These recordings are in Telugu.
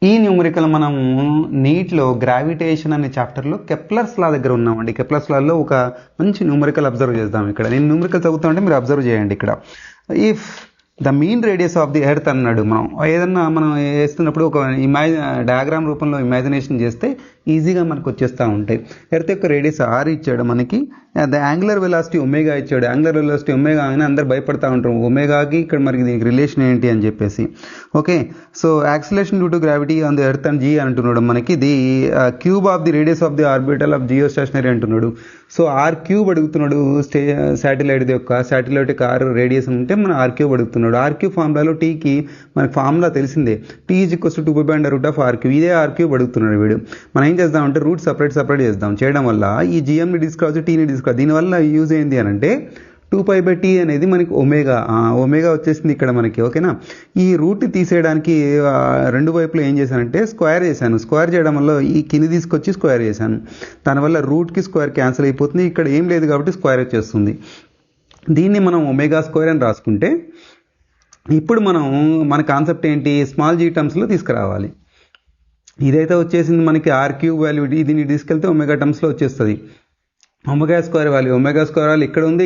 ఈ న్యూమరికల్ మనము నీట్లో గ్రావిటేషన్ అనే చాప్టర్లో కెప్లర్స్ లా దగ్గర ఉన్నామండి. కెప్లర్స్ లాలో ఒక మంచి న్యూమరికల్ అబ్జర్వ్ చేద్దాం. ఇక్కడ నేను న్యూమరికల్ చదువుతా ఉంటే మీరు అబ్జర్వ్ చేయండి. ఇక్కడ if the mean radius of the earth అన్నాడు. మనం వేస్తున్నప్పుడు ఒక డయాగ్రామ్ రూపంలో ఇమాజినేషన్ చేస్తే ఈజీగా మనకు వచ్చేస్తూ ఉంటాయి. ఎర్త్ యొక్క రేడియస్ ఆర్ ఇచ్చాడు మనకి. ద యాంగులర్ వెలాసిటీ ఒమేగా ఇచ్చాడు. యాంగులర్ వెలాసిటీ ఒమేగా అని అందరు భయపడతా ఉంటారు. ఒమేగాకి ఇక్కడ మనకి దీనికి రిలేషన్ ఏంటి అని చెప్పేసి. Okay, so acceleration due to gravity on the earth and g అంటున్నాడు. మనకి the cube of the radius of the orbital of geostationary అంటున్నాడు. సో ఆర్ క్యూబ్ అడుగుతున్నాడు. శాటిలైట్ యొక్క ఆర్ రేడియస్ ఉంటే మన ఆర్ క్యూబ్ అడుగుతున్నాడు. ఆర్ క్యూబ్ ఫార్ములాలో టీకి మనకి ఫార్ములా తెలిసిందే. T is equals to 2π/√r³. ఇదే ఆర్ క్యూబ్ అడుగుతున్నాడు వీడు. మనం ఏం చేద్దామంటే రూట్ సపరేట్ చేద్దాం. చేయడం వల్ల ఈ జిఎంని తీసుకురావచ్చు, టీని తీసుకురావచ్చు. దీనివల్ల యూజ్ ఏంటి అని అంటే 2π/t అనేది మనకి ఒమేగా వచ్చేసింది ఇక్కడ మనకి. ఓకేనా, ఈ రూట్ తీసేయడానికి రెండు వైపులు ఏం చేశానంటే స్క్వేర్ చేశాను. స్క్వేర్ చేయడం వల్ల ఈ కింది తీసుకొచ్చి స్క్వేర్ చేశాను. దానివల్ల రూట్కి స్క్వేర్ క్యాన్సిల్ అయిపోతుంది. ఇక్కడ ఏం లేదు కాబట్టి స్క్వేర్ వచ్చేస్తుంది. దీన్ని మనం ఒమేగా² అని రాసుకుంటే ఇప్పుడు మన కాన్సెప్ట్ ఏంటి, స్మాల్ జీ టర్మ్స్లో తీసుకురావాలి. ఇదైతే వచ్చేసింది మనకి r³ వాల్యూ. దీన్ని తీసుకెళ్తే ఒమేగా టర్మ్స్లో వచ్చేస్తుంది. ఒమేగా² వాల్యూ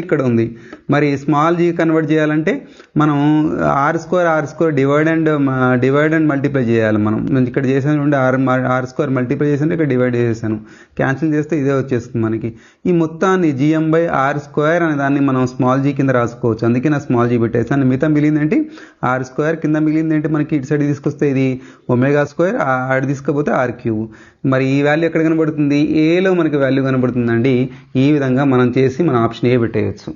ఇక్కడ ఉంది. మరి స్మాల్ జీ కన్వర్ట్ చేయాలంటే మనం r² డివైడ్ అండ్ మల్టిప్లై చేయాలి. మనం ఇక్కడ చేసాను r² మల్టిప్లై చేసాను, ఇక్కడ డివైడ్ చేశాను. క్యాన్సిల్ చేస్తే ఇదే వచ్చేస్తుంది మనకి. ఈ మొత్తాన్ని gm/r² అనే దాన్ని మనం స్మాల్ జీ కింద రాసుకోవచ్చు. అందుకే నా స్మాల్ జీ పెట్టేసాను. మిగతా మిగిలిందేంటి r², కింద మిగిలిందేంటి మనకి ఇటు సైడ్ తీసుకొస్తే ఇది ఒమేగా², ఆడు తీసుకపోతే r³. మరి ఈ వాల్యూ ఎక్కడ కనబడుతుంది, ఏలో మనకి వాల్యూ కనబడుతుందండి. ఈ విధంగా మనం చేసి మన ఆప్షన్ ఏ పెట్టేయచ్చు.